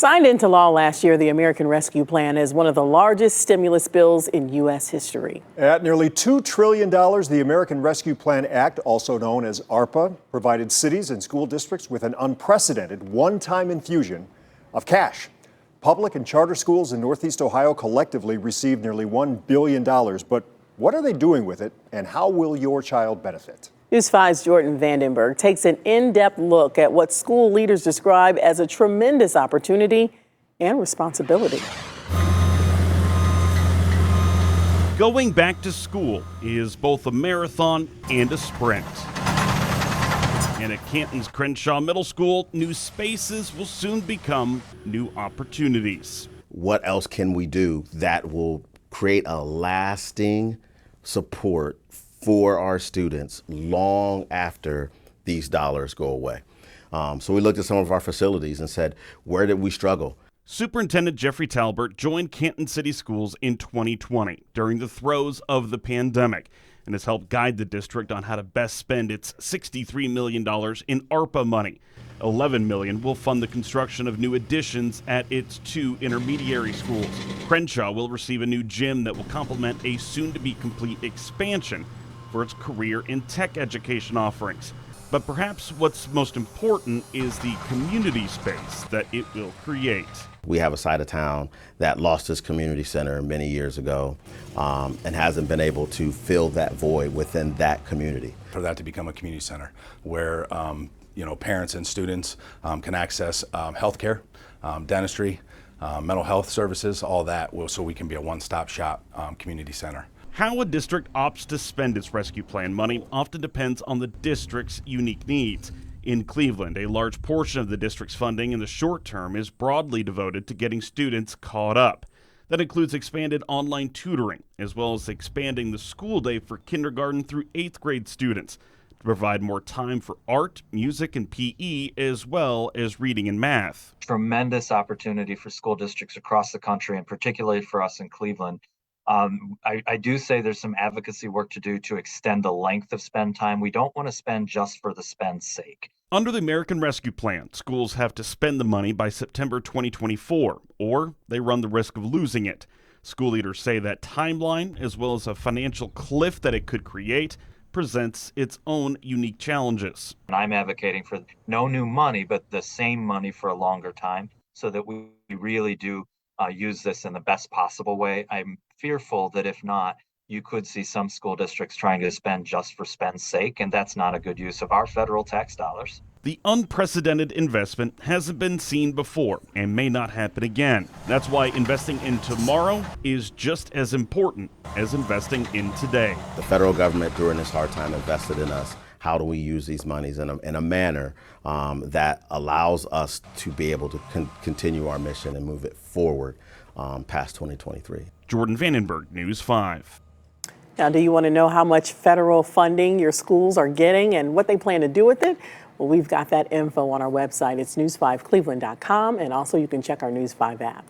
Signed into law last year, the American Rescue Plan is one of the largest stimulus bills in U.S. history. At nearly $2 trillion, the American Rescue Plan Act, also known as ARPA, provided cities and school districts with an unprecedented one-time infusion of cash. Public and charter schools in Northeast Ohio collectively received nearly $1 billion. But what are they doing with it, and how will your child benefit? News 5's Jordan Vandenberg takes an in-depth look at what school leaders describe as a tremendous opportunity and responsibility. Going back to school is both a marathon and a sprint. And at Canton's Crenshaw Middle School, new spaces will soon become new opportunities. What else can we do that will create a lasting support for our students long after these dollars go away? So we looked at some of our facilities and said, where did we struggle? Superintendent Jeffrey Talbert joined Canton City Schools in 2020 during the throes of the pandemic and has helped guide the district on how to best spend its $63 million in ARPA money. $11 million will fund the construction of new additions at its 2 intermediary schools. Crenshaw will receive a new gym that will complement a soon-to-be-complete expansion for its career and tech education offerings. But perhaps what's most important is the community space that it will create. We have a side of town that lost its community center many years ago and hasn't been able to fill that void within that community. For that to become a community center where parents and students can access healthcare, dentistry, mental health services, all that, so we can be a one-stop shop community center. How a district opts to spend its rescue plan money often depends on the district's unique needs. In Cleveland, a large portion of the district's funding in the short term is broadly devoted to getting students caught up. That includes expanded online tutoring, as well as expanding the school day for kindergarten through 8th grade students to provide more time for art, music, and PE, as well as reading and math. Tremendous opportunity for school districts across the country, and particularly for us in Cleveland. I do say there's some advocacy work to do to extend the length of spend time. We don't want to spend just for the spend's sake. Under the American Rescue Plan, schools have to spend the money by September 2024, or they run the risk of losing it. School leaders say that timeline, as well as a financial cliff that it could create, presents its own unique challenges. And I'm advocating for no new money, but the same money for a longer time so that we really do use this in the best possible way. I'm fearful that if not, you could see some school districts trying to spend just for spend's sake, and that's not a good use of our federal tax dollars. The unprecedented investment hasn't been seen before and may not happen again. That's why investing in tomorrow is just as important as investing in today. The federal government during this hard time invested in us. How do we use these monies in a manner that allows us to be able to continue our mission and move it forward past 2023? Jordan Vandenberg, News 5. Now, do you want to know how much federal funding your schools are getting and what they plan to do with it? Well, we've got that info on our website. It's news5cleveland.com, and also you can check our News 5 app.